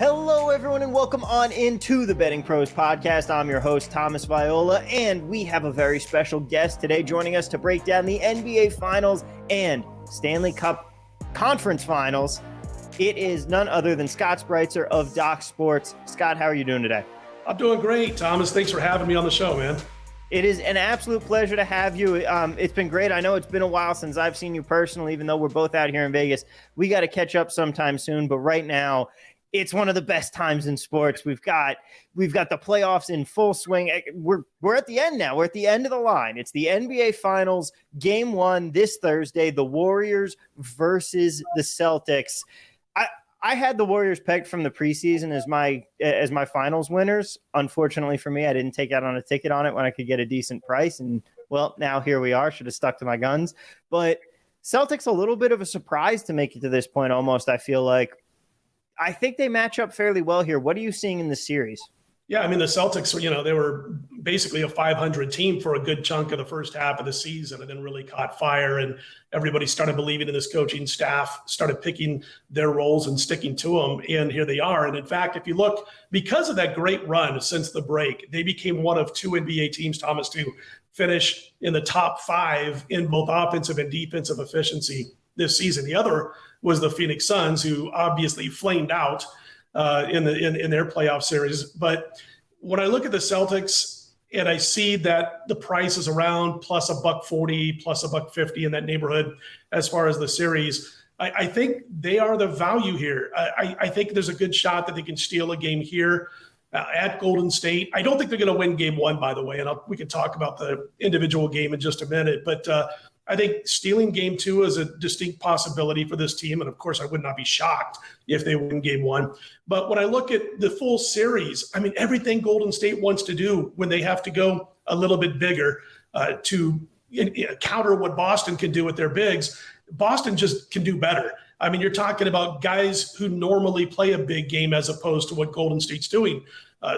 Hello, everyone, and welcome on into the Betting Pros podcast. I'm your host, Thomas Viola, and we have a very special guest today joining us to break down the NBA Finals and Stanley Cup Conference Finals. It is none other than Scott Spreitzer of Doc Sports. Scott, how are you doing today? I'm doing great, Thomas. Thanks for having me on the show, man. It is an absolute pleasure to have you. It's been great. I know it's been a while since I've seen you personally, even though we're both out here in Vegas. We got to catch up sometime soon, but right now, it's one of the best times in sports. We've got the playoffs in full swing. We're at the end now. We're at the end of the line. It's the NBA Finals, Game 1 this Thursday, the Warriors versus the Celtics. I had the Warriors pegged from the preseason as my finals winners. Unfortunately for me, I didn't take out on a ticket on it when I could get a decent price. And, well, now here we are. Should have stuck to my guns. But Celtics, a little bit of a surprise to make it to this point almost, I feel like. I think they match up fairly well here. What are you seeing in the series? Yeah, I mean, the Celtics, they were basically a 500 team for a good chunk of the first half of the season and then really caught fire. And everybody started believing in this coaching staff, started picking their roles and sticking to them. And here they are. And in fact, if you look, because of that great run since the break, they became one of two NBA teams, Thomas, to finish in the top 5 in both offensive and defensive efficiency this season. The other was the Phoenix Suns, who obviously flamed out in their playoff series. But when I look at the Celtics and I see that the price is around plus $1.40, plus $1.50 in that neighborhood as far as the series, I think they are the value here. I think there's a good shot that they can steal a game here at Golden State. I don't think they're going to win Game 1, by the way, and we can talk about the individual game in just a minute. But I think stealing Game 2 is a distinct possibility for this team. And of course, I would not be shocked if they win Game 1. But when I look at the full series, I mean, everything Golden State wants to do when they have to go a little bit bigger to counter what Boston can do with their bigs, Boston just can do better. I mean, you're talking about guys who normally play a big game as opposed to what Golden State's doing.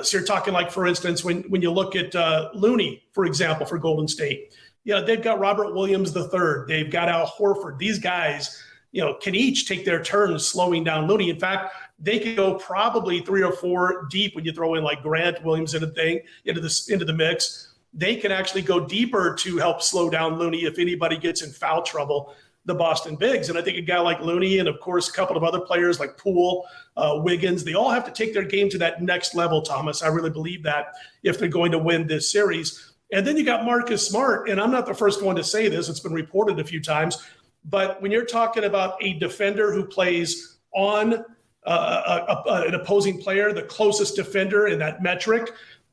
So you're talking like, for instance, when you look at Looney, for example, for Golden State, they've got Robert Williams III. They've got Al Horford. These guys, can each take their turns slowing down Looney. In fact, they could go probably 3 or 4 deep when you throw in like Grant Williams into the mix. They can actually go deeper to help slow down Looney if anybody gets in foul trouble, the Boston Bigs. And I think a guy like Looney and, of course, a couple of other players like Poole, Wiggins, they all have to take their game to that next level, Thomas. I really believe that if they're going to win this series. And then you got Marcus Smart, and I'm not the first one to say this. It's been reported a few times. But when you're talking about a defender who plays on an opposing player, the closest defender in that metric,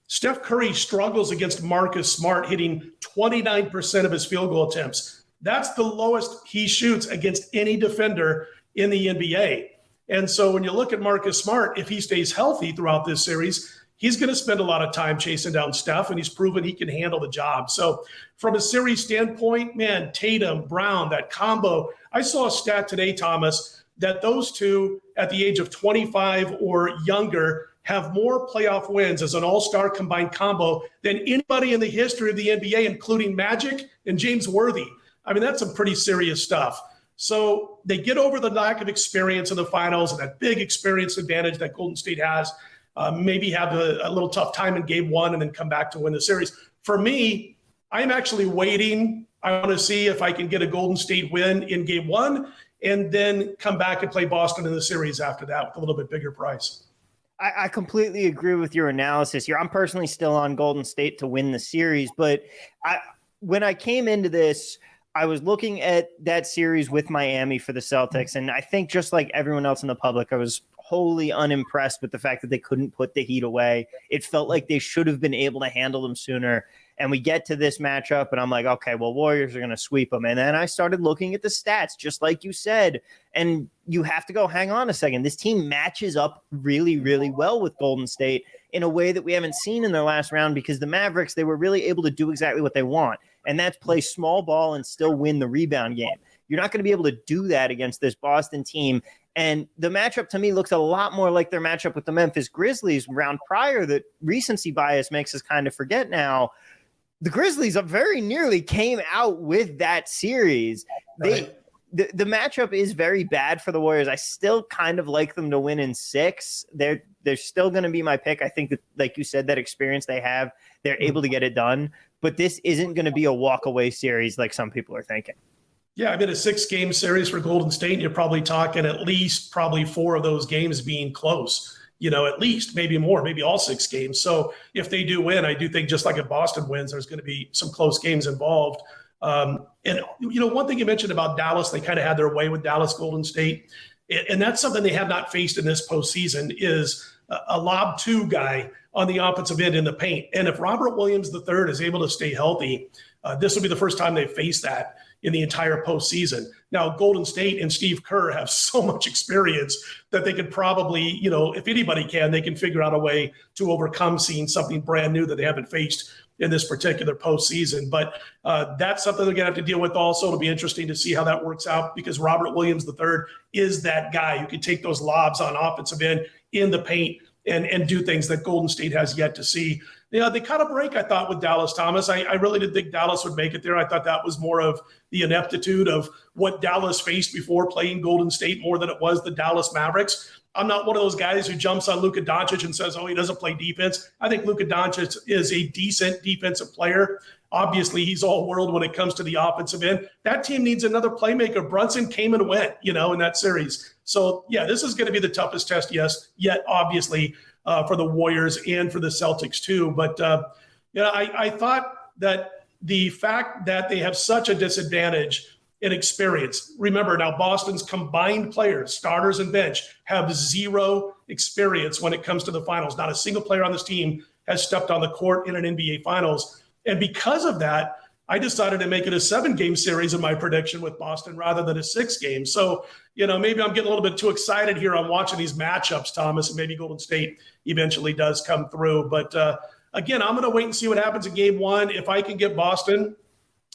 Steph Curry struggles against Marcus Smart, hitting 29% of his field goal attempts. That's the lowest he shoots against any defender in the NBA. And so when you look at Marcus Smart, if he stays healthy throughout this series, he's going to spend a lot of time chasing down Steph, and he's proven he can handle the job. So from a series standpoint, man, Tatum, Brown, that combo. I saw a stat today, Thomas, that those two at the age of 25 or younger have more playoff wins as an all-star combined combo than anybody in the history of the NBA, including Magic and James Worthy. I mean, that's some pretty serious stuff. So they get over the lack of experience in the finals and that big experience advantage that Golden State has. Maybe have a little tough time in Game 1 and then come back to win the series. For me, I'm actually waiting. I want to see if I can get a Golden State win in Game 1 and then come back and play Boston in the series after that with a little bit bigger price. I completely agree with your analysis here. I'm personally still on Golden State to win the series, but when I came into this, I was looking at that series with Miami for the Celtics, and I think just like everyone else in the public, I was wholly unimpressed with the fact that they couldn't put the Heat away. It felt like they should have been able to handle them sooner. And we get to this matchup, and I'm like, okay, well, Warriors are going to sweep them. And then I started looking at the stats, just like you said, and you have to go, hang on a second. This team matches up really, really well with Golden State in a way that we haven't seen in their last round, because the Mavericks, they were really able to do exactly what they want, and that's play small ball and still win the rebound game. You're not going to be able to do that against this Boston team. And the matchup to me looks a lot more like their matchup with the Memphis Grizzlies round prior that recency bias makes us kind of forget now. The Grizzlies very nearly came out with that series. Right. the matchup is very bad for the Warriors. I still kind of like them to win in 6. They're still going to be my pick. I think that, like you said, that experience they have, they're able to get it done. But this isn't going to be a walk-away series like some people are thinking. Yeah, I mean, a 6-game series for Golden State, you're probably talking at least probably 4 of those games being close. At least, maybe more, maybe all 6 games. So if they do win, I do think just like if Boston wins, there's going to be some close games involved. And one thing you mentioned about Dallas, they kind of had their way with Dallas Golden State. And that's something they have not faced in this postseason is a lob 2 guy on the offensive end in the paint. And if Robert Williams III is able to stay healthy, this will be the first time they've faced that in the entire postseason. Now, Golden State and Steve Kerr have so much experience that they could probably, if anybody can, they can figure out a way to overcome seeing something brand new that they haven't faced in this particular postseason. But that's something they're going to have to deal with also. It'll be interesting to see how that works out because Robert Williams III is that guy who can take those lobs on offensive end in the paint and do things that Golden State has yet to see. They caught a break, I thought, with Dallas, Thomas. I really didn't think Dallas would make it there. I thought that was more of the ineptitude of what Dallas faced before playing Golden State more than it was the Dallas Mavericks. I'm not one of those guys who jumps on Luka Doncic and says, he doesn't play defense. I think Luka Doncic is a decent defensive player. Obviously, he's all world when it comes to the offensive end. That team needs another playmaker. Brunson came and went, in that series. So, yeah, this is going to be the toughest test, yet obviously for the Warriors and for the Celtics too. But, I thought that the fact that they have such a disadvantage in experience. Remember, now Boston's combined players, starters and bench, have 0 experience when it comes to the finals. Not a single player on this team has stepped on the court in an NBA Finals. And because of that, I decided to make it a 7-game series in my prediction with Boston rather than a 6-game. So, maybe I'm getting a little bit too excited here on watching these matchups, Thomas, and maybe Golden State eventually does come through. But again, I'm going to wait and see what happens in Game 1. If I can get Boston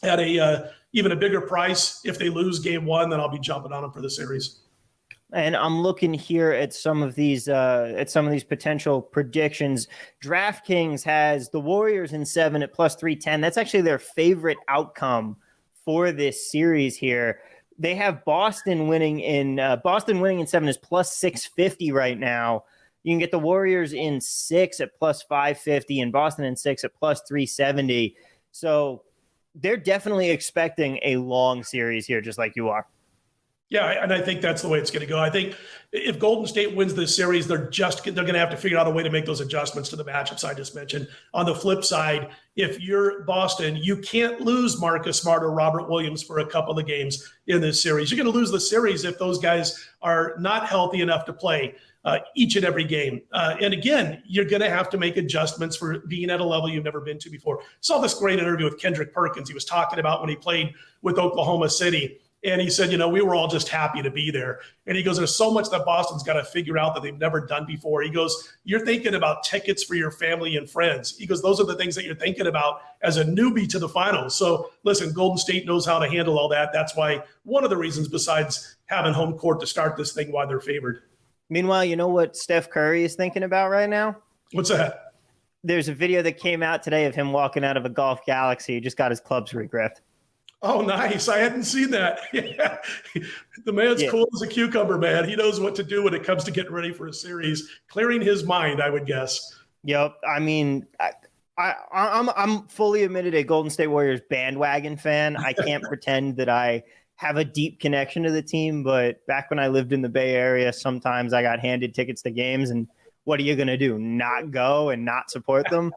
at even a bigger price, if they lose Game 1, then I'll be jumping on them for the series. And I'm looking here at some of these potential predictions. DraftKings has the Warriors in 7 at plus 310. That's actually their favorite outcome for this series here. They have Boston winning in 7 is plus 650 right now. You can get the Warriors in 6 at plus 550 and Boston in 6 at plus 370. So they're definitely expecting a long series here, just like you are. Yeah, and I think that's the way it's going to go. I think if Golden State wins this series, they're going to have to figure out a way to make those adjustments to the matchups I just mentioned. On the flip side, if you're Boston, you can't lose Marcus Smart or Robert Williams for a couple of games in this series. You're going to lose the series if those guys are not healthy enough to play each and every game. And again, you're going to have to make adjustments for being at a level you've never been to before. Saw this great interview with Kendrick Perkins. He was talking about when he played with Oklahoma City. And he said, we were all just happy to be there. And he goes, there's so much that Boston's got to figure out that they've never done before. He goes, you're thinking about tickets for your family and friends. He goes, those are the things that you're thinking about as a newbie to the finals. So listen, Golden State knows how to handle all that. That's why one of the reasons besides having home court to start this thing, why they're favored. Meanwhile, you know what Steph Curry is thinking about right now? What's that? There's a video that came out today of him walking out of a Golf Galaxy. He just got his clubs regripped. Oh, nice. I hadn't seen that. Yeah. The man's cool as a cucumber, man. He knows what to do when it comes to getting ready for a series, clearing his mind, I would guess. Yep. I mean, I'm fully admitted a Golden State Warriors bandwagon fan. I can't pretend that I have a deep connection to the team, but back when I lived in the Bay Area, sometimes I got handed tickets to games, and what are you going to do? Not go and not support them?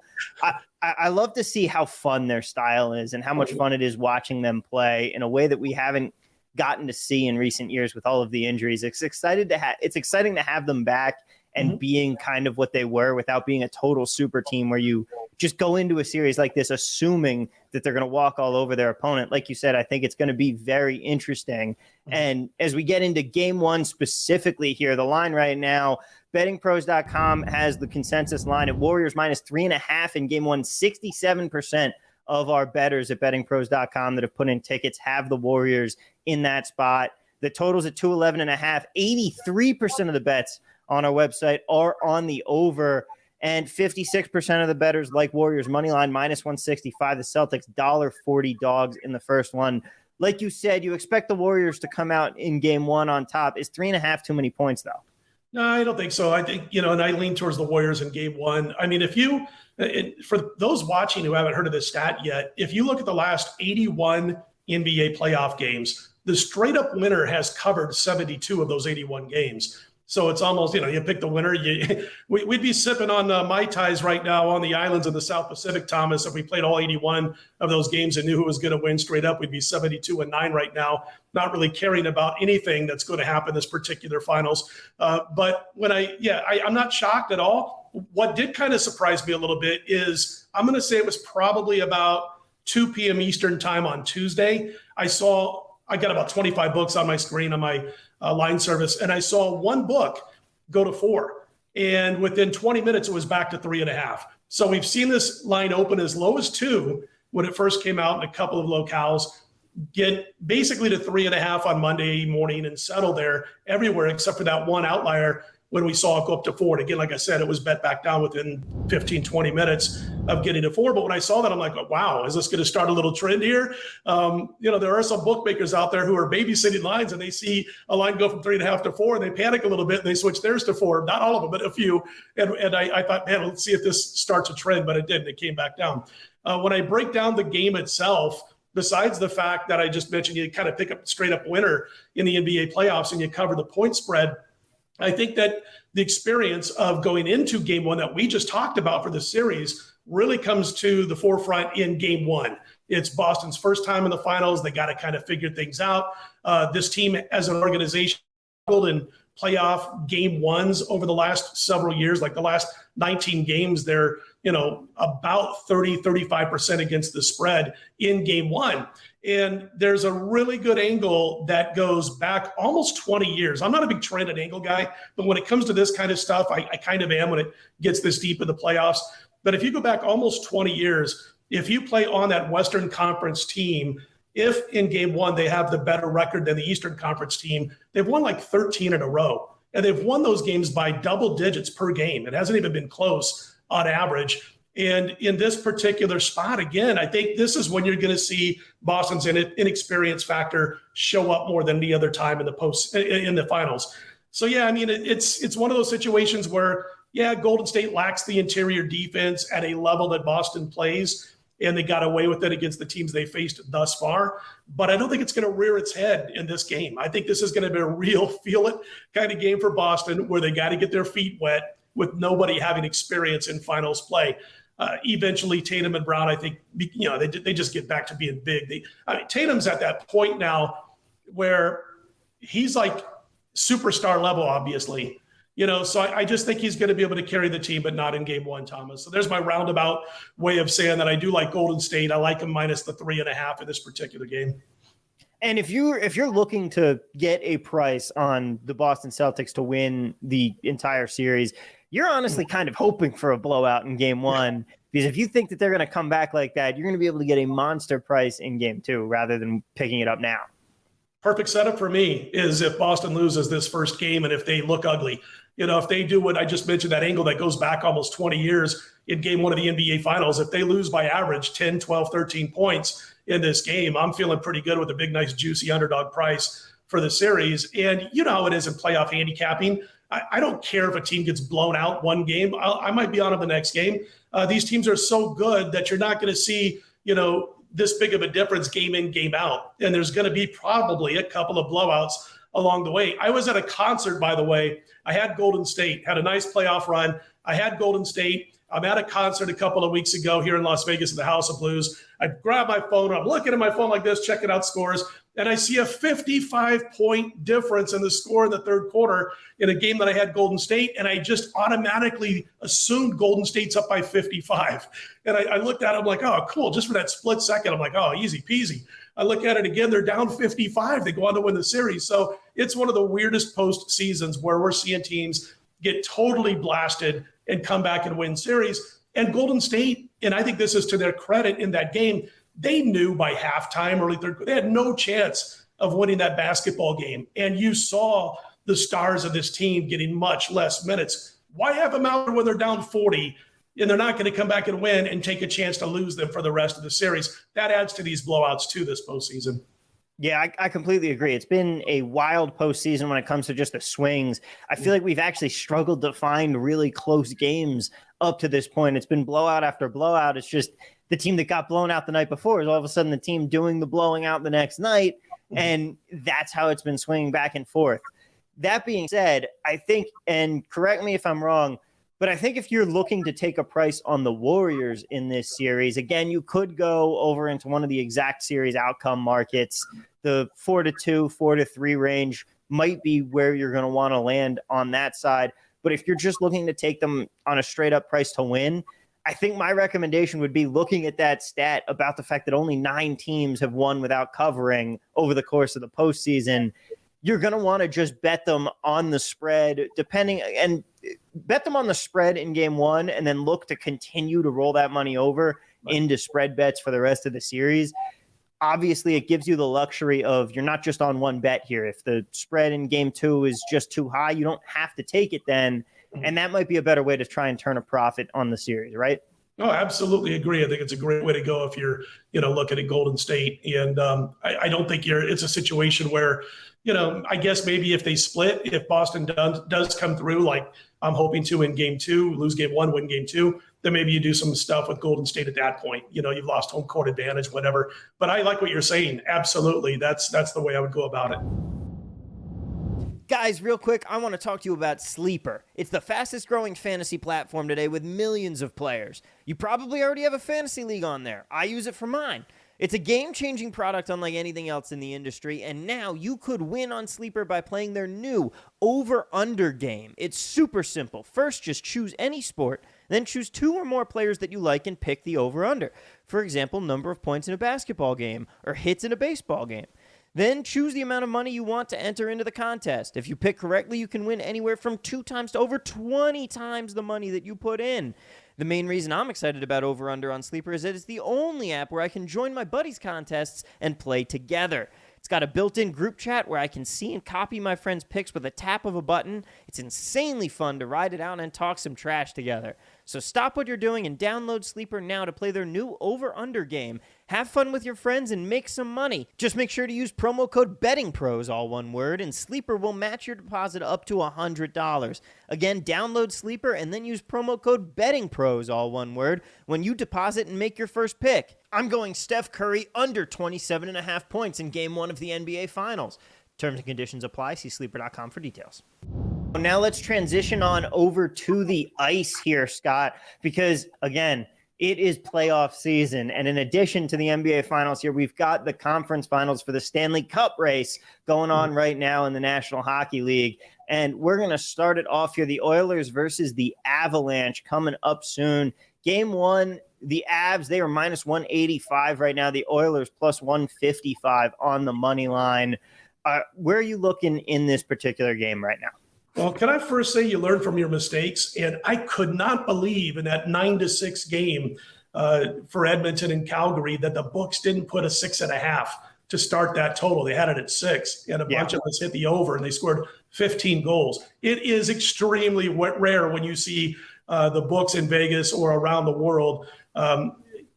I love to see how fun their style is and how much fun it is watching them play in a way that we haven't gotten to see in recent years with all of the injuries. It's exciting to have them back and being kind of what they were without being a total super team where you just go into a series like this assuming that they're going to walk all over their opponent. Like you said, I think it's going to be very interesting. And as we get into Game 1 specifically here, the line right now, bettingpros.com has the consensus line at Warriors minus 3.5 in Game 1. 67% of our bettors at bettingpros.com that have put in tickets have the Warriors in that spot. The total's at 211.5. 83% of the bets on our website are on the over, and 56% of the bettors like Warriors money line minus 165. The Celtics $1.40 dogs in the first one. like you said, you expect the Warriors to come out in game one on top. Is 3.5 too many points, though? No, I don't think so. I think, and I lean towards the Warriors in game one. I mean, for those watching who haven't heard of this stat yet, if you look at the last 81 NBA playoff games, the straight up winner has covered 72 of those 81 games. So it's almost, you pick the winner. We'd be sipping on Mai Tais right now on the islands of the South Pacific, Thomas. If we played all 81 of those games and knew who was going to win straight up, we'd be 72-9 right now, not really caring about anything that's going to happen this particular finals. But I'm not shocked at all. What did kind of surprise me a little bit is I'm going to say it was probably about 2 p.m. Eastern time on Tuesday. I got about 25 books on my screen on my line service, and I saw one book go to 4. And within 20 minutes, it was back to 3.5. So we've seen this line open as low as 2 when it first came out in a couple of locales, get basically to 3.5 on Monday morning and settle there everywhere except for that one outlier when we saw it go up to 4. And again, like I said, it was bet back down within 15, 20 minutes of getting to 4. But when I saw that, I'm like, wow, is this going to start a little trend here? There are some bookmakers out there who are babysitting lines, and they see a line go from 3.5 to 4, and they panic a little bit, and they switch theirs to 4. Not all of them, but a few. And I thought, man, let's see if this starts a trend. But it didn't. It came back down. When I break down the game itself, besides the fact that I just mentioned you kind of pick up a straight up winner in the NBA playoffs and you cover the point spread, I think that the experience of going into game one that we just talked about for the series really comes to the forefront in game one. It's Boston's first time in the finals. They got to kind of figure things out. This team as an organization in playoff game ones over the last several years, like the last 19 games, they're, about 35% against the spread in game one. And there's a really good angle that goes back almost 20 years. I'm not a big trend and angle guy, but when it comes to this kind of stuff, I kind of am when it gets this deep in the playoffs. But if you go back almost 20 years, if you play on that Western Conference team, if in game one they have the better record than the Eastern Conference team, they've won like 13 in a row. And they've won those games by double digits per game. It hasn't even been close on average. And in this particular spot, again, I think this is when you're going to see Boston's inexperience factor show up more than any other time in the finals. So, yeah, I mean, it's one of those situations where, Golden State lacks the interior defense at a level that Boston plays, and they got away with it against the teams they faced thus far. But I don't think it's going to rear its head in this game. I think this is going to be a real feel-it kind of game for Boston where they got to get their feet wet with nobody having experience in finals play. Eventually, Tatum and Brown, I think, they just get back to being big. Tatum's at that point now where he's like superstar level, obviously. So I just think he's going to be able to carry the team, but not in game one, Thomas. So there's my roundabout way of saying that I do like Golden State. I like them minus the 3.5 in this particular game. And if you're looking to get a price on the Boston Celtics to win the entire series, you're honestly kind of hoping for a blowout in game one, because if you think that they're going to come back like that, you're going to be able to get a monster price in game two rather than picking it up now. Perfect setup for me is if Boston loses this first game and if they look ugly. If they do what I just mentioned, that angle that goes back almost 20 years in game one of the NBA Finals, if they lose by average 10, 12, 13 points in this game, I'm feeling pretty good with a big, nice, juicy underdog price for the series. And you know how it is in playoff handicapping. I don't care if a team gets blown out one game. I might be on to the next game. These teams are so good that you're not going to see, this big of a difference game in, game out. And there's going to be probably a couple of blowouts along the way. I was at a concert, by the way. I had Golden State, had a nice playoff run. I had Golden State. I'm at a concert a couple of weeks ago here in Las Vegas at the House of Blues. I grab my phone. I'm looking at my phone like this, checking out scores. And I see a 55-point difference in the score in the third quarter in a game that I had Golden State. And I just automatically assumed Golden State's up by 55. And I looked at it, I'm like, oh, cool. Just for that split second, I'm like, oh, easy peasy. I look at it again, they're down 55. They go on to win the series. So it's one of the weirdest post seasons where we're seeing teams get totally blasted and come back and win series. And Golden State, and I think this is to their credit in that game, they knew by halftime, early third, they had no chance of winning that basketball game. And you saw the stars of this team getting much less minutes. Why have them out when they're down 40 and they're not going to come back and win and take a chance to lose them for the rest of the series? That adds to these blowouts too this postseason. Yeah, I completely agree. It's been a wild postseason when it comes to just the swings. I feel like we've actually struggled to find really close games up to this point. It's been blowout after blowout. It's just the team that got blown out the night before is all of a sudden the team doing the blowing out the next night. And that's how it's been swinging back and forth. That being said, I think, and correct me if I'm wrong, but I think if you're looking to take a price on the Warriors in this series, again, you could go over into one of the exact series outcome markets. The 4-2, 4-3 range might be where you're going to want to land on that side. But if you're just looking to take them on a straight up price to win, I think my recommendation would be looking at that stat about the fact that only 9 teams have won without covering over the course of the postseason. You're going to want to just bet them on the spread, and bet them on the spread in game one, and then look to continue to roll that money over into spread bets for the rest of the series. Obviously, it gives you the luxury of you're not just on one bet here. If the spread in game two is just too high, you don't have to take it then. And that might be a better way to try and turn a profit on the series, right? No, absolutely agree. I think it's a great way to go if you're, looking at Golden State. And I don't think it's a situation where, I guess maybe if they split, if Boston does come through, like I'm hoping to in game two, lose game one, win game two, then maybe you do some stuff with Golden State at that point. You've lost home court advantage, whatever. But I like what you're saying. Absolutely. That's the way I would go about it. Guys, real quick, I want to talk to you about Sleeper. It's the fastest growing fantasy platform today with millions of players. You probably already have a fantasy league on there. I use it for mine. It's a game-changing product unlike anything else in the industry, and now you could win on Sleeper by playing their new over-under game. It's super simple. First, just choose any sport, then choose 2 or more players that you like and pick the over-under. For example, number of points in a basketball game or hits in a baseball game. Then choose the amount of money you want to enter into the contest. If you pick correctly, you can win anywhere from 2 times to over 20 times the money that you put in. The main reason I'm excited about Over Under on Sleeper is that it's the only app where I can join my buddies' contests and play together. It's got a built-in group chat where I can see and copy my friends' picks with a tap of a button. It's insanely fun to ride it out and talk some trash together. So stop what you're doing and download Sleeper now to play their new over-under game. Have fun with your friends and make some money. Just make sure to use promo code BettingPros, all one word, and Sleeper will match your deposit up to $100. Again, download Sleeper and then use promo code BettingPros, all one word, when you deposit and make your first pick. I'm going Steph Curry under 27.5 points in Game 1 of the NBA Finals. Terms and conditions apply. See Sleeper.com for details. Now let's transition on over to the ice here, Scott, because, again, it is playoff season. And in addition to the NBA Finals here, we've got the conference finals for the Stanley Cup race going on right now in the National Hockey League. And we're going to start it off here. The Oilers versus the Avalanche coming up soon. Game 1, the Avs, they are minus 185 right now. The Oilers plus 155 on the money line. Where are you looking in this particular game right now? Well, can I first say you learn from your mistakes? And I could not believe in that 9-6 game for Edmonton and Calgary that the books didn't put a 6.5 to start that total. They had it at 6, and a bunch of us hit the over, and they scored 15 goals. It is extremely rare when you see the books in Vegas or around the world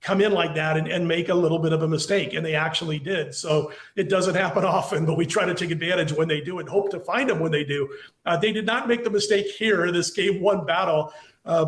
come in like that and make a little bit of a mistake, and they actually did. So it doesn't happen often, but we try to take advantage when they do and hope to find them when they do. They did not make the mistake here in this Game 1 battle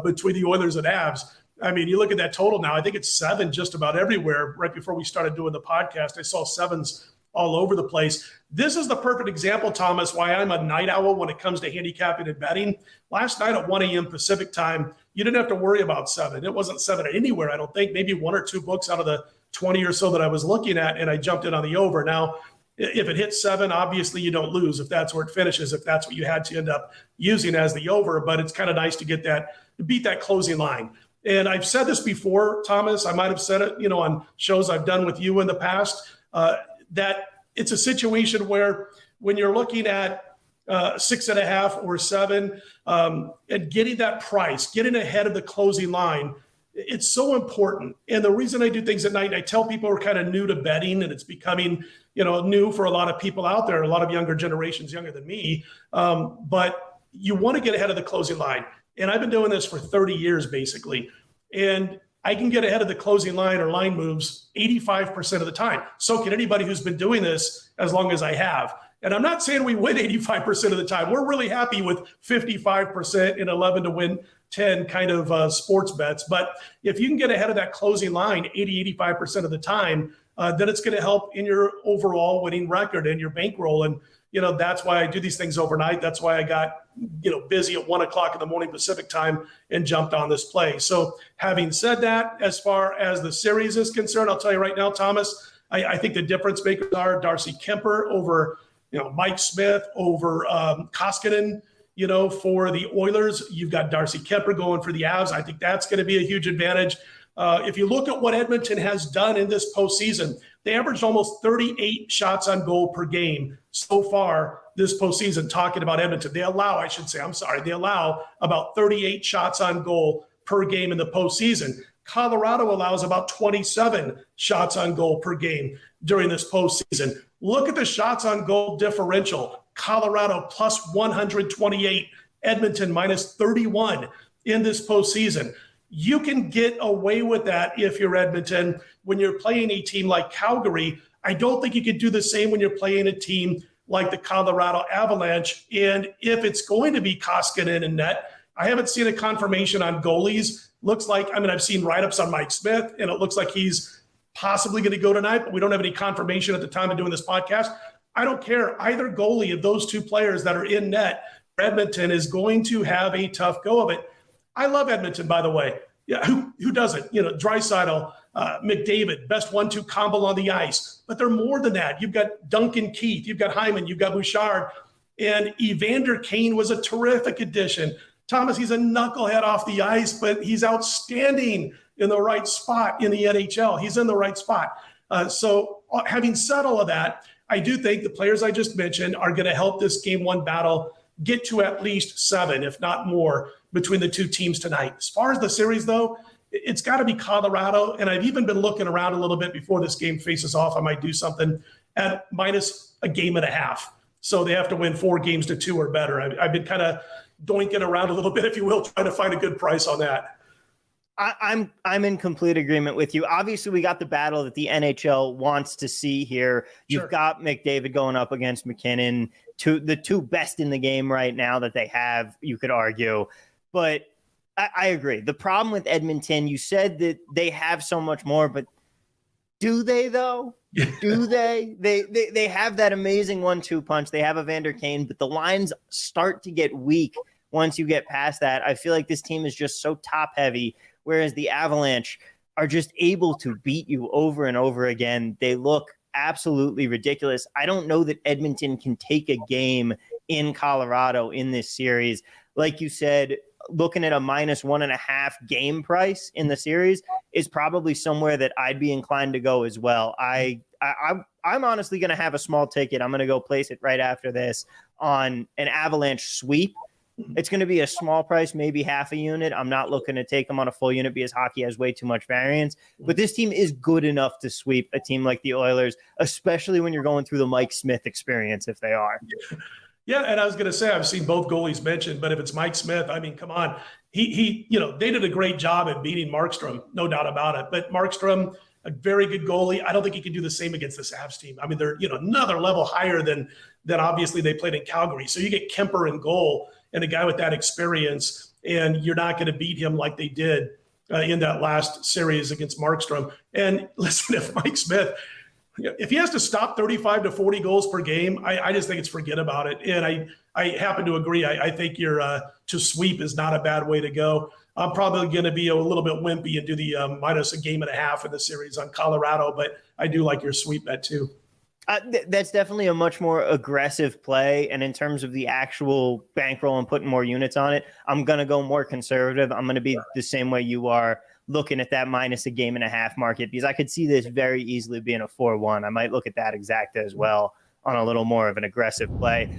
between the Oilers and Avs. I mean, you look at that total now, I think it's 7 just about everywhere. Right before we started doing the podcast, I saw 7s all over the place. This is the perfect example, Thomas, why I'm a night owl when it comes to handicapping and betting. Last night at 1 a.m. Pacific time, you didn't have to worry about 7. It wasn't 7 anywhere, I don't think. Maybe 1 or 2 books out of the 20 or so that I was looking at, and I jumped in on the over. Now, if it hits 7, obviously you don't lose if that's where it finishes, if that's what you had to end up using as the over. But it's kind of nice to get that, to beat that closing line. And I've said this before, Thomas. I might have said it, on shows I've done with you in the past, that it's a situation where when you're looking at 6.5 or 7 and getting that price, getting ahead of the closing line, it's so important. And the reason I do things at night, and I tell people who are kind of new to betting, and it's becoming, new for a lot of people out there, a lot of younger generations, younger than me. But you want to get ahead of the closing line. And I've been doing this for 30 years, basically. And I can get ahead of the closing line or line moves 85% of the time. So can anybody who's been doing this as long as I have. And I'm not saying we win 85% of the time. We're really happy with 55% and 11 to win 10 kind of sports bets. But if you can get ahead of that closing line 85% of the time, then it's going to help in your overall winning record and your bankroll. And, that's why I do these things overnight. That's why I got, busy at 1:00 in the morning Pacific time and jumped on this play. So having said that, as far as the series is concerned, I'll tell you right now, Thomas, I think the difference makers are Darcy Kemper over, Mike Smith over Koskinen. For the Oilers, you've got Darcy Kemper going for the Avs. I think that's going to be a huge advantage. If you look at what Edmonton has done in this postseason, they averaged almost 38 shots on goal per game so far this postseason, talking about Edmonton. They allow about 38 shots on goal per game in the postseason. Colorado allows about 27 shots on goal per game during this postseason. Look at the shots on goal differential. Colorado plus 128, Edmonton minus 31 in this postseason. You can get away with that if you're Edmonton when you're playing a team like Calgary. I don't think you can do the same when you're playing a team like the Colorado Avalanche. And if it's going to be Koskinen in net, I haven't seen a confirmation on goalies. Looks like, I've seen write-ups on Mike Smith, and it looks like he's possibly going to go tonight, but we don't have any confirmation at the time of doing this podcast. I don't care. Either goalie of those two players that are in net, Edmonton is going to have a tough go of it. I love Edmonton, by the way. Yeah, who doesn't? Draisaitl, McDavid, best 1-2 combo on the ice. But they're more than that. You've got Duncan Keith, you've got Hyman, you've got Bouchard, and Evander Kane was a terrific addition. Thomas, he's a knucklehead off the ice, but he's outstanding in the right spot in the NHL. He's in the right spot. So having said all of that, I do think the players I just mentioned are going to help this game one battle get to at least 7, if not more, between the two teams tonight. As far as the series, though, it's got to be Colorado. And I've even been looking around a little bit before this game faces off. I might do something at minus a game and a half. So they have to win 4 games to 2 or better. I've been kind of doinking around a little bit, if you will, trying to find a good price on that. I'm in complete agreement with you. Obviously, we got the battle that the NHL wants to see here. You've got McDavid going up against McKinnon, the two best in the game right now that they have, you could argue. But I agree. The problem with Edmonton, you said that they have so much more, but do they though? Do they? They have that amazing 1-2 punch. They have Evander Kane, but the lines start to get weak once you get past that. I feel like this team is just so top heavy, whereas the Avalanche are just able to beat you over and over again. They look absolutely ridiculous. I don't know that Edmonton can take a game in Colorado in this series. Like you said, looking at a minus 1.5 game price in the series is probably somewhere that I'd be inclined to go as well. I'm honestly going to have a small ticket. I'm going to go place it right after this on an Avalanche sweep. It's going to be a small price, maybe half a unit. I'm not looking to take them on a full unit because hockey has way too much variance. But this team is good enough to sweep a team like the Oilers, especially when you're going through the Mike Smith experience, if they are. Yeah, and I was going to say, I've seen both goalies mentioned, but if it's Mike Smith, come on. He they did a great job at beating Markstrom, no doubt about it. But Markstrom, a very good goalie. I don't think he can do the same against this Avs team. They're, another level higher than obviously they played in Calgary. So you get Kemper in goal and a guy with that experience, and you're not going to beat him like they did in that last series against Markstrom. And listen, if Mike Smith, if he has to stop 35 to 40 goals per game, I just think it's forget about it. And I happen to agree. I think your to sweep is not a bad way to go. I'm probably going to be a little bit wimpy and do the minus a game and a half in the series on Colorado, but I do like your sweep bet too. That's definitely a much more aggressive play. And in terms of the actual bankroll and putting more units on it, I'm going to go more conservative. I'm going to be the same way you are, looking at that minus a game and a half market, because I could see this very easily being a 4-1. I might look at that exact as well on a little more of an aggressive play.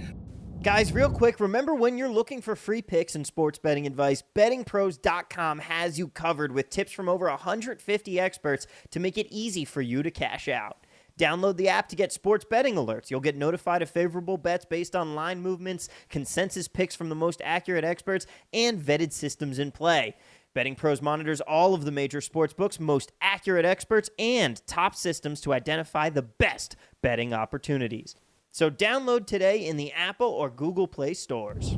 Guys, real quick, remember when you're looking for free picks and sports betting advice, bettingpros.com has you covered with tips from over 150 experts to make it easy for you to cash out. Download the app to get sports betting alerts. You'll get notified of favorable bets based on line movements, consensus picks from the most accurate experts, and vetted systems in play. Betting Pros monitors all of the major sportsbooks, most accurate experts, and top systems to identify the best betting opportunities. So download today in the Apple or Google Play stores.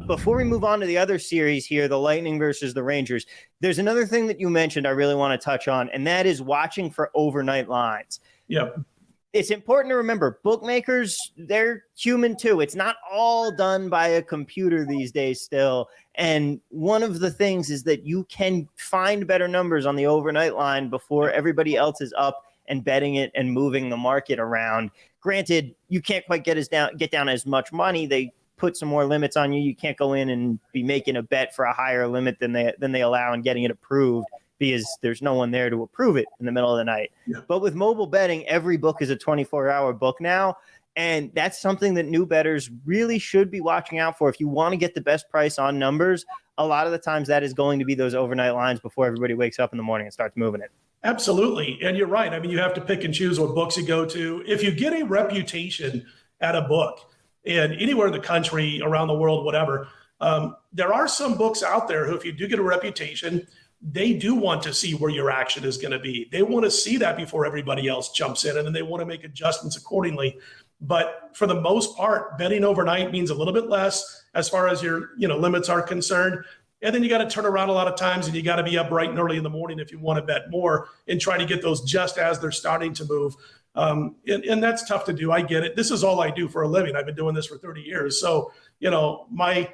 Before we move on to the other series here, the Lightning versus the Rangers, there's another thing that you mentioned I really want to touch on, and that is watching for overnight lines. Yep. It's important to remember, bookmakers, they're human too. It's not all done by a computer these days still. And one of the things is that you can find better numbers on the overnight line before everybody else is up and betting it and moving the market around. Granted, you can't quite get down as much money. They put some more limits on you. You can't go in and be making a bet for a higher limit than they allow and getting it approved, because there's no one there to approve it in the middle of the night. Yeah. But with mobile betting, every book is a 24-hour book now, and that's something that new bettors really should be watching out for. If you want to get the best price on numbers, a lot of the times that is going to be those overnight lines before everybody wakes up in the morning and starts moving it. Absolutely, and you're right. I mean, you have to pick and choose what books you go to. If you get a reputation at a book, and anywhere in the country, around the world, whatever, there are some books out there who, if you do get a reputation, they do want to see where your action is going to be. They want to see that before everybody else jumps in, and then they want to make adjustments accordingly. But for the most part, betting overnight means a little bit less as far as your limits are concerned. And then you got to turn around a lot of times, and you got to be up bright and early in the morning if you want to bet more and try to get those just as they're starting to move. And that's tough to do. I get it. This is all I do for a living. I've been doing this for 30 years. So, my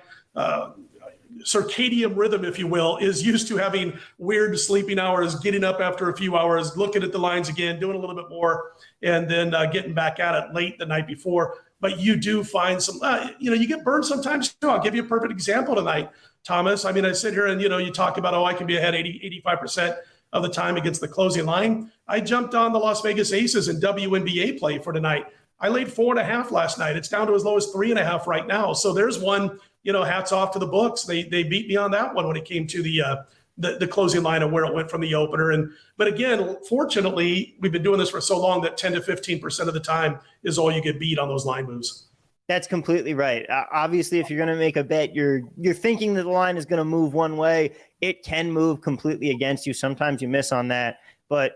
circadian rhythm, if you will, is used to having weird sleeping hours, getting up after a few hours, looking at the lines again, doing a little bit more, and then getting back at it late the night before. But you do find some, you get burned sometimes too. I'll give you a perfect example tonight, Thomas. I mean, I sit here and, you talk about, I can be ahead 85% of the time against the closing line. I jumped on the Las Vegas Aces in WNBA play for tonight. I laid 4.5 last night. It's down to as low as 3.5 right now. So there's one, hats off to the books. They beat me on that one when it came to the closing line and where it went from the opener. But again, fortunately, we've been doing this for so long that 10 to 15% of the time is all you get beat on those line moves. That's completely right. Obviously, if you're going to make a bet, you're thinking that the line is going to move one way. It can move completely against you. Sometimes you miss on that. But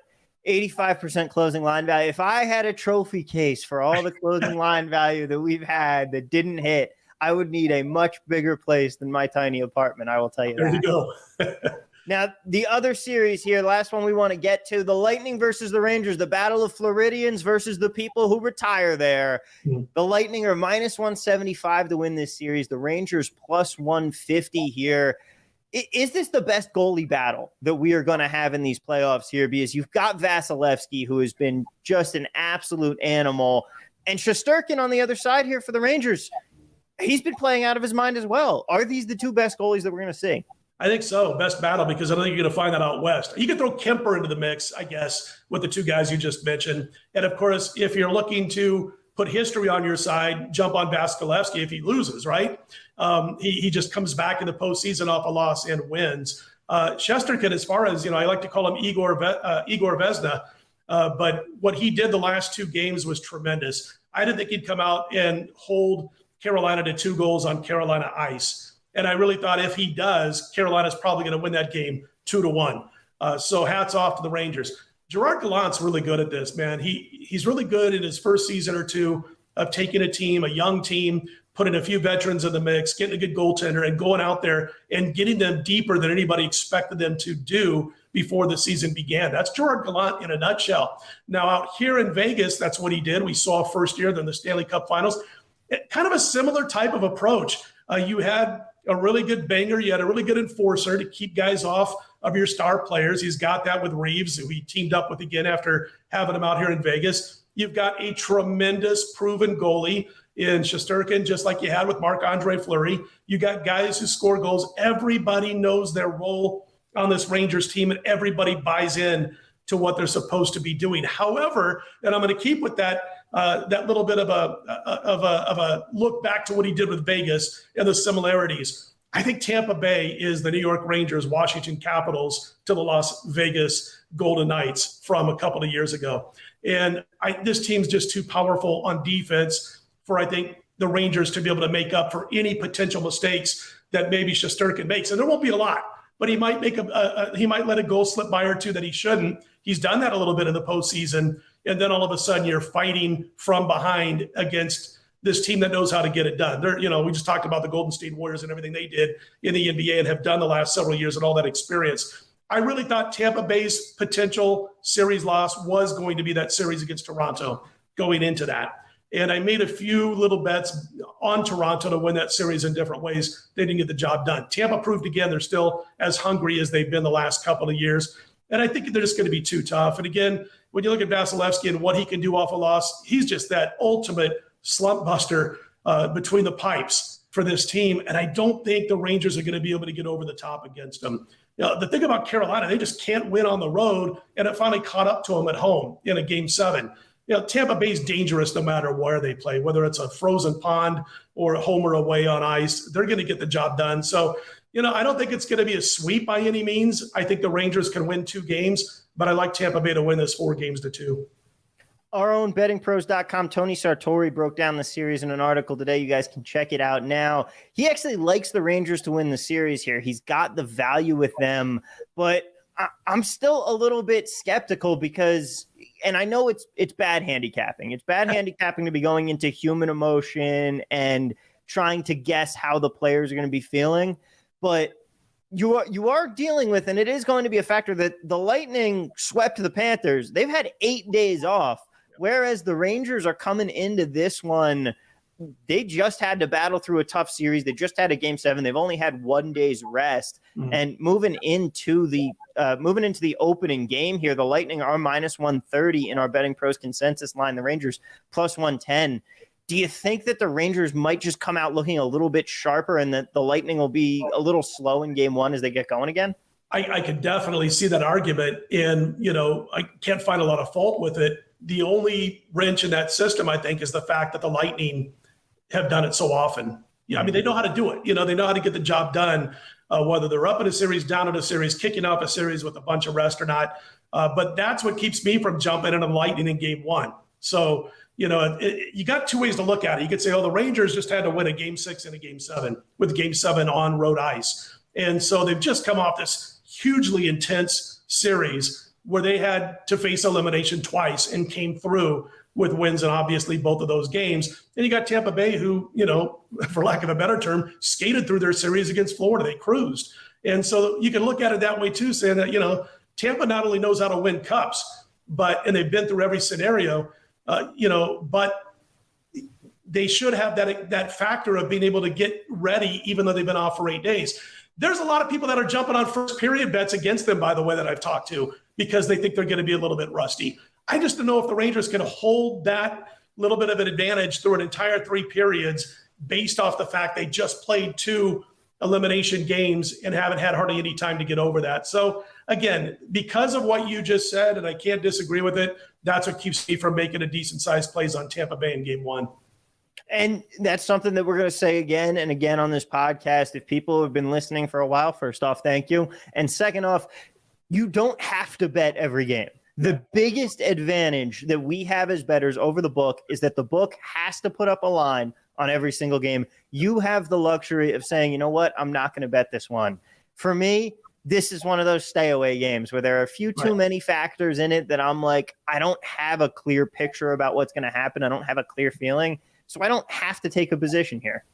85% closing line value. If I had a trophy case for all the closing line value that we've had that didn't hit, I would need a much bigger place than my tiny apartment. I will tell you that. There you go. Now, the other series here, last one we want to get to, the Lightning versus the Rangers, the battle of Floridians versus the people who retire there. Mm-hmm. The Lightning are minus 175 to win this series. The Rangers plus 150 here. Is this the best goalie battle that we are going to have in these playoffs here? Because you've got Vasilevsky, who has been just an absolute animal, and Shesterkin on the other side here for the Rangers. He's been playing out of his mind as well. Are these the two best goalies that we're going to see? I think so. Best battle, because I don't think you're going to find that out west. You can throw Kemper into the mix, I guess, with the two guys you just mentioned. And of course, if you're looking to put history on your side, jump on Vasilevsky if he loses, right? He just comes back in the postseason off a loss and wins. Shesterkin, as far as, I like to call him Igor Vezina, but what he did the last two games was tremendous. I didn't think he'd come out and hold Carolina to 2 goals on Carolina ice. And I really thought if he does, Carolina's probably going to win that game 2-1. So hats off to the Rangers. Gerard Gallant's really good at this, man. He's really good in his first season or two of taking a young team, putting a few veterans in the mix, getting a good goaltender, and going out there and getting them deeper than anybody expected them to do before the season began. That's Gerard Gallant in a nutshell. Now out here in Vegas, that's what he did. We saw first year in the Stanley Cup Finals. Kind of a similar type of approach. You had a really good banger. You had a really good enforcer to keep guys off of your star players. He's got that with Reeves, who he teamed up with again after having him out here in Vegas. You've got a tremendous proven goalie in Shesterkin, just like you had with Marc-Andre Fleury. You got guys who score goals. Everybody knows their role on this Rangers team, and everybody buys in to what they're supposed to be doing. However, and I'm going to keep with that little bit of a look back to what he did with Vegas and the similarities. I think Tampa Bay is the New York Rangers, Washington Capitals to the Las Vegas Golden Knights from a couple of years ago. And this team's just too powerful on defense for, I think, the Rangers to be able to make up for any potential mistakes that maybe Shesterkin makes. And there won't be a lot. but he might he might let a goal slip by or two that he shouldn't. He's done that a little bit in the postseason, and then all of a sudden you're fighting from behind against this team that knows how to get it done. We just talked about the Golden State Warriors and everything they did in the NBA and have done the last several years and all that experience. I really thought Tampa Bay's potential series loss was going to be that series against Toronto going into that. And I made a few little bets on Toronto to win that series in different ways. They didn't get the job done. Tampa proved again they're still as hungry as they've been the last couple of years. And I think they're just going to be too tough. And again, when you look at Vasilevsky and what he can do off a loss, he's just that ultimate slump buster between the pipes for this team. And I don't think the Rangers are going to be able to get over the top against them. The thing about Carolina, they just can't win on the road, and it finally caught up to them at home in a Game 7. Tampa Bay's dangerous no matter where they play, whether it's a frozen pond or a home or away on ice. They're going to get the job done. So, I don't think it's going to be a sweep by any means. I think the Rangers can win 2 games, but I like Tampa Bay to win this 4-2. Our own bettingpros.com, Tony Sartori, broke down the series in an article today. You guys can check it out now. He actually likes the Rangers to win the series here. He's got the value with them, but I'm still a little bit skeptical because, and I know it's bad handicapping. It's bad handicapping to be going into human emotion and trying to guess how the players are going to be feeling, but you are dealing with, and it is going to be a factor, that the Lightning swept the Panthers. They've had 8 days off. Whereas the Rangers are coming into this one, they just had to battle through a tough series. They just had a Game 7. They've only had 1 day's rest. And moving into the opening game here, the Lightning are minus 130 in our Betting Pros consensus line. The Rangers plus 110. Do you think that the Rangers might just come out looking a little bit sharper and that the Lightning will be a little slow in Game 1 as they get going again? I could definitely see that argument, and I can't find a lot of fault with it. The only wrench in that system, I think, is the fact that the Lightning have done it so often. They know how to do it. They know how to get the job done, whether they're up in a series, down in a series, kicking off a series with a bunch of rest or not. But that's what keeps me from jumping into the Lightning in Game 1. So, you got 2 ways to look at it. You could say, the Rangers just had to win a Game 6 and a Game 7 with Game 7 on road ice. And so they've just come off this hugely intense series where they had to face elimination twice and came through with wins in obviously both of those games. And you got Tampa Bay who, for lack of a better term, skated through their series against Florida. They cruised. And so you can look at it that way too, saying that, Tampa not only knows how to win cups, and they've been through every scenario, but they should have that factor of being able to get ready even though they've been off for 8 days. There's a lot of people that are jumping on first period bets against them, by the way, that I've talked to, because they think they're going to be a little bit rusty. I just don't know if the Rangers can hold that little bit of an advantage through an entire 3 periods based off the fact they just played 2 elimination games and haven't had hardly any time to get over that. So again, because of what you just said, and I can't disagree with it, that's what keeps me from making a decent sized plays on Tampa Bay in Game 1. And that's something that we're going to say again and again on this podcast. If people have been listening for a while, first off, thank you. And second off, you don't have to bet every game. The biggest advantage that we have as bettors over the book is that the book has to put up a line on every single game. You have the luxury of saying, you know what, I'm not going to bet this one. For me, this is one of those stay away games where there are a few too many factors in it that I'm like, I don't have a clear picture about what's going to happen. I don't have a clear feeling. So I don't have to take a position here.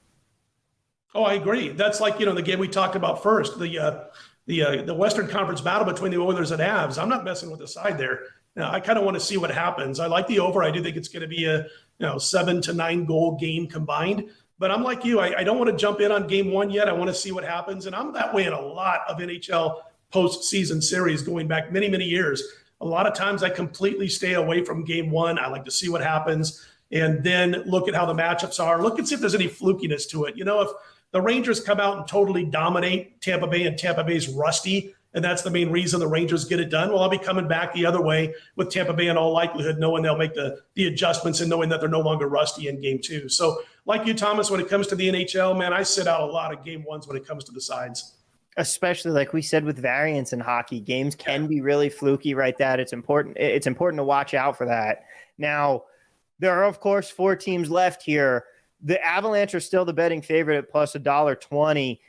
Oh, I agree. That's like, the game we talked about first, the Western Conference battle between the Oilers and Avs. I'm not messing with the side there. I kind of want to see what happens. I like the over. I do think it's going to be a 7 to 9 goal game combined. But I'm like you. I don't want to jump in on Game 1 yet. I want to see what happens. And I'm that way in a lot of NHL postseason series going back many, many years. A lot of times I completely stay away from Game 1. I like to see what happens and then look at how the matchups are. Look and see if there's any flukiness to it. If the Rangers come out and totally dominate Tampa Bay and Tampa Bay's rusty, and that's the main reason the Rangers get it done, well, I'll be coming back the other way with Tampa Bay in all likelihood, knowing they'll make the adjustments and knowing that they're no longer rusty in Game 2. So like you, Thomas, when it comes to the NHL, man, I sit out a lot of Game 1s when it comes to the sides. Especially like we said with variance in hockey, games can be really fluky right that. It's important to watch out for that. Now, there are, of course, 4 teams left here. The Avalanche are still the betting favorite at plus $1.20.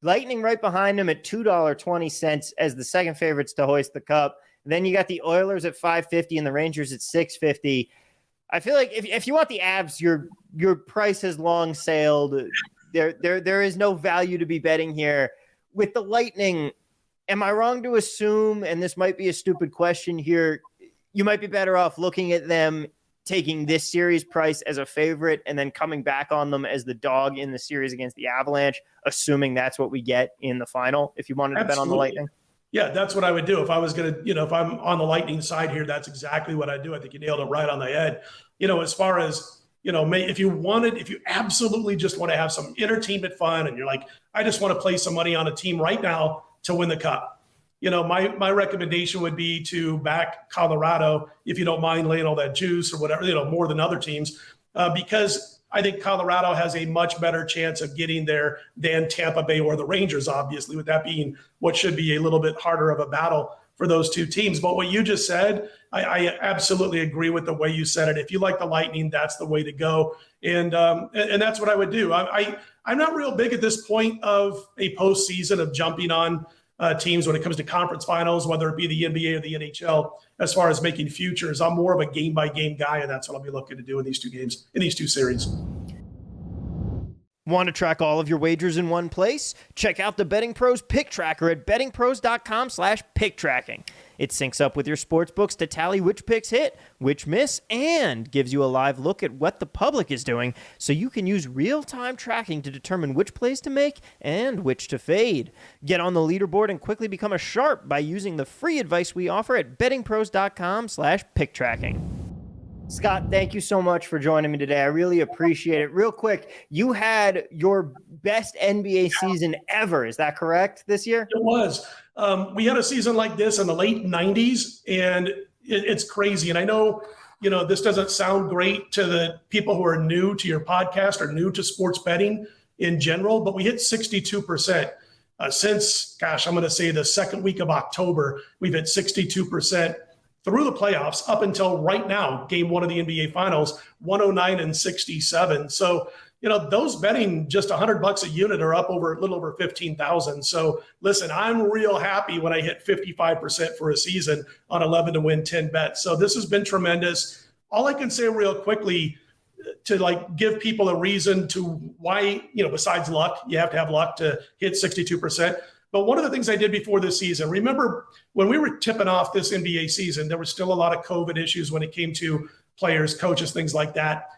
Lightning right behind them at $2.20 as the second favorites to hoist the cup. Then you got the Oilers at $5.50 and the Rangers at $6.50. I feel like if you want the Avs, your price has long sailed. There is no value to be betting here. With the Lightning, am I wrong to assume, and this might be a stupid question here, you might be better off looking at them taking this series price as a favorite and then coming back on them as the dog in the series against the Avalanche, assuming that's what we get in the final, if you wanted to bet on the Lightning? Yeah, that's what I would do. If I was going to, if I'm on the Lightning side here, that's exactly what I'd do. I think you nailed it right on the head. As far as, if you absolutely just want to have some entertainment fun and you're like, I just want to play some money on a team right now to win the cup. My recommendation would be to back Colorado if you don't mind laying all that juice or whatever, more than other teams, because I think Colorado has a much better chance of getting there than Tampa Bay or the Rangers, obviously, with that being what should be a little bit harder of a battle for those two teams. But what you just said, I absolutely agree with the way you said it. If you like the Lightning, that's the way to go. And that's what I would do. I'm not real big at this point of a postseason of jumping on teams when it comes to conference finals, whether it be the NBA or the NHL, as far as making futures. I'm more of a game-by-game guy, and that's what I'll be looking to do in these two games, in these two series. Want to track all of your wagers in one place? Check out the Betting Pros Pick Tracker at bettingpros.com/pick tracking. It syncs up with your sports books to tally which picks hit, which miss, and gives you a live look at what the public is doing so you can use real-time tracking to determine which plays to make and which to fade. Get on the leaderboard and quickly become a sharp by using the free advice we offer at bettingpros.com/pick tracking. Scott, thank you so much for joining me today. I really appreciate it. Real quick, you had your best NBA season ever. Is that correct this year? It was. We had a season like this in the late 90s, and it's crazy. And I know, this doesn't sound great to the people who are new to your podcast or new to sports betting in general, but we hit 62%. Since, I'm going to say the second week of October, we've hit 62%. Through the playoffs up until right now, game one of the NBA Finals, 109 and 67. So, those betting just $100 a unit are up over a little over 15,000. So listen, I'm real happy when I hit 55% for a season on 11 to win 10 bets. So this has been tremendous. All I can say real quickly to give people a reason to why, besides luck, you have to have luck to hit 62%. But one of the things I did before this season, remember when we were tipping off this NBA season, there was still a lot of COVID issues when it came to players, coaches, things like that,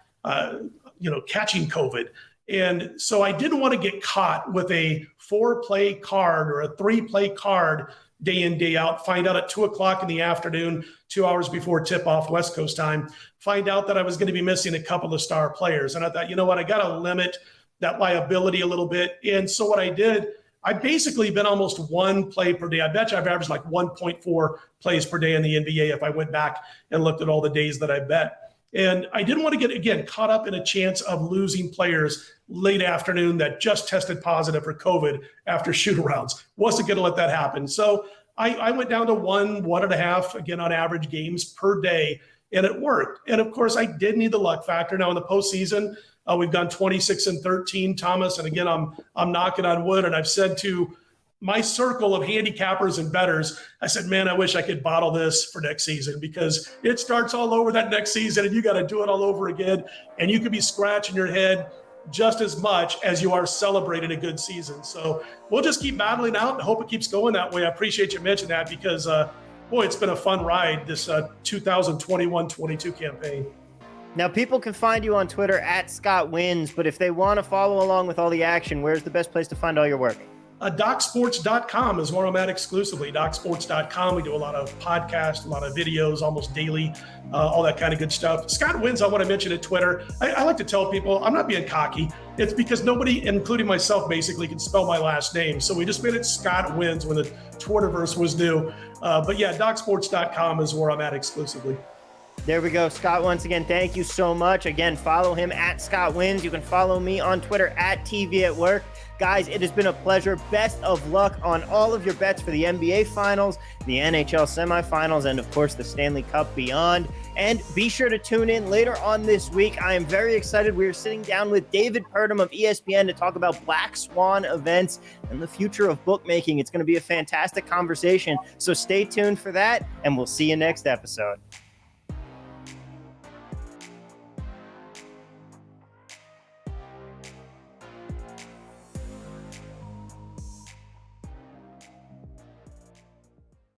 catching COVID. And so I didn't want to get caught with a 4-play card or a 3-play card day in, day out, find out at 2:00 in the afternoon, 2 hours before tip-off West Coast time, find out that I was going to be missing a couple of star players. And I thought, I got to limit that liability a little bit. And so what I did, I've basically been almost 1 play per day. I bet you I've averaged 1.4 plays per day in the NBA if I went back and looked at all the days that I bet. And I didn't want to get, again, caught up in a chance of losing players late afternoon that just tested positive for COVID after shoot-arounds. Wasn't going to let that happen. So I went down to 1.5, again, on average games per day, and it worked. And, of course, I did need the luck factor. Now, in the postseason, we've gone 26-13, Thomas. And again, I'm knocking on wood. And I've said to my circle of handicappers and bettors, I said, man, I wish I could bottle this for next season because it starts all over that next season and you got to do it all over again. And you could be scratching your head just as much as you are celebrating a good season. So we'll just keep battling out and hope it keeps going that way. I appreciate you mentioning that because, it's been a fun ride, this 2021-22 campaign. Now, people can find you on Twitter at Scott Wins, but if they want to follow along with all the action, where's the best place to find all your work? DocSports.com is where I'm at exclusively. DocSports.com. We do a lot of podcasts, a lot of videos, almost daily, all that kind of good stuff. Scott Wins, I want to mention at Twitter. I like to tell people I'm not being cocky. It's because nobody, including myself, basically can spell my last name. So we just made it Scott Wins when the Twitterverse was new. But yeah, DocSports.com is where I'm at exclusively. There we go. Scott, once again, thank you so much. Again, follow him at Scott Wins. You can follow me on Twitter at TV at Work. Guys, it has been a pleasure. Best of luck on all of your bets for the NBA Finals, the NHL semifinals, and of course the Stanley Cup beyond. And be sure to tune in later on this week. I am very excited. We are sitting down with David Purdom of ESPN to talk about Black Swan events and the future of bookmaking. It's going to be a fantastic conversation. So stay tuned for that, and we'll see you next episode.